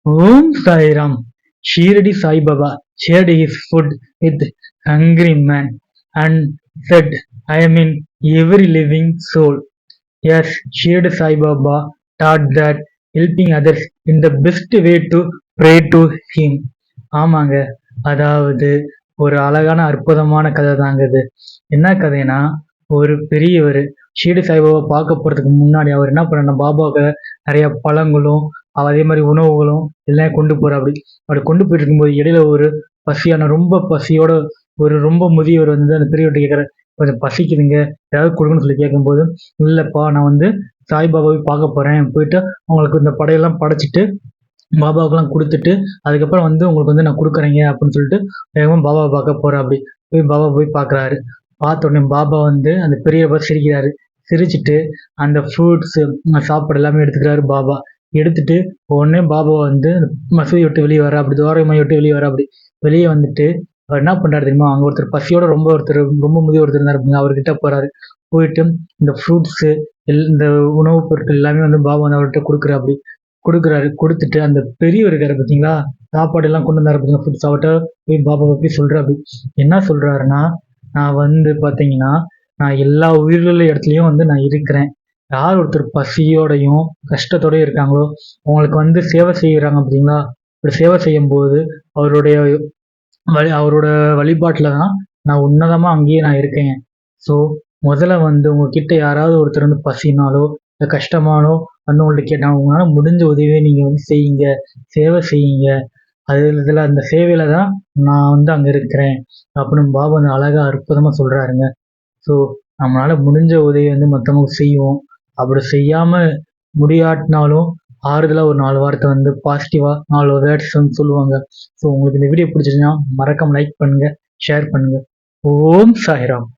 Om Sai Ram. Shirdi Sai Baba shared his food with hungry man and said, I am in every living soul. Yes, Shirdi Sai Baba taught that helping others in the best way to pray to him. ஆமாங்க. அதாவது ஒரு அழகான அற்புதமான கதை தாங்க இது. என்ன கதைனா, ஒரு பெரியவர் ஷீரடி சாய்பாபா பார்க்க போறதுக்கு முன்னாடி அவர் என்ன பண்ணாருன்னா, பாபாவுக்கு நிறைய பழங்களும் அதே மாதிரி உணவுகளும் எல்லாம் கொண்டு போறாப்படி. அப்படி கொண்டு போயிட்டு இருக்கும்போது இடையில ஒரு ரொம்ப பசியோட ஒரு ரொம்ப முதியவர் வந்து அந்த பெரியவர்கிட்ட கேட்குறாரு, கொஞ்சம் பசிக்குதுங்க, ஏதாவது கொடுங்கன்னு சொல்லி கேட்கும்போது, இல்லைப்பா நான் வந்து சாய்பாபாவை பார்க்க போறேன், போயிட்டு அவங்களுக்கு இந்த படையெல்லாம் படைச்சிட்டு பாபாவுக்குலாம் கொடுத்துட்டு அதுக்கப்புறம் வந்து உங்களுக்கு வந்து நான் கொடுக்குறேங்க அப்படின்னு சொல்லிட்டு வேகமாக பாபாவை பார்க்க போறேன். அப்படி போய் பாபா போய் பார்க்குறாரு. பார்த்த உடனே பாபா வந்து அந்த பெரியவர் சிரிக்கிறாரு. சிரிச்சுட்டு அந்த ஃப்ரூட்ஸு சாப்பாடு எல்லாமே எடுத்துக்கிறாரு பாபா. எடுத்துட்டு உடனே பாபா வந்து மசூதி விட்டு வெளியே வர அப்படி துவாரகமாய் விட்டு வெளியே வர அப்படி வெளியே வந்துட்டு அவர் என்ன பண்றாரு தெரியுமா, அங்கே பசியோட ரொம்ப முதிய ஒருத்தர் இருந்தாரு, அவர்கிட்ட போறாரு. போயிட்டு இந்த ஃப்ரூட்ஸு இந்த உணவுப் பொருட்கள் எல்லாமே வந்து பாபா வந்து அவர்கிட்ட கொடுக்குறாரு. கொடுத்துட்டு அந்த பெரியவர் இருக்காரு பார்த்தீங்களா, சாப்பாடு எல்லாம் கொண்டு வந்தாரு பார்த்தீங்களா, ஃபுட்ஸ் அவர்கிட்ட போய் பாபாவை போய் சொல்றாரு. என்ன சொல்றாருன்னா, நான் வந்து பார்த்தீங்கன்னா நான் எல்லா உயிர்கள் இடத்துலையும் வந்து நான் இருக்கிறேன். யார் ஒருத்தர் பசியோடையும் கஷ்டத்தோடயும் இருக்காங்களோ அவங்களுக்கு வந்து சேவை செய்கிறாங்க பார்த்தீங்களா, இப்படி சேவை செய்யும்போது அவரோட வழிபாட்டில் தான் நான் உன்னதமாக அங்கேயே நான் இருக்கேன். ஸோ முதல்ல வந்து உங்ககிட்ட யாராவது ஒருத்தர் வந்து பசினாலோ இல்லை கஷ்டமானோ வந்து உங்கள்கிட்ட கேட்டாங்க, உங்களால் முடிஞ்ச உதவியை நீங்கள் வந்து செய்யுங்க, சேவை செய்யுங்க. இதில் அந்த சேவையில் தான் நான் வந்து அங்கே இருக்கிறேன் அப்படின்னு பாபா வந்து அழகாக அற்புதமாக சொல்கிறாருங்க. ஸோ நம்மளால் முடிஞ்ச உதவி வந்து மற்றவங்களுக்கு செய்வோம். அப்படி செய்யாமல் முடியாட்டினாலும் ஆறுதலாக ஒரு 4 வார்த்தை வந்து பாசிட்டிவாக 4 வேர்ட்ஸ் வந்து சொல்லுவாங்க. ஸோ உங்களுக்கு இந்த வீடியோ பிடிச்சிருந்தா மறக்காம லைக் பண்ணுங்கள், ஷேர் பண்ணுங்கள். ஓம் சாய்ராம்.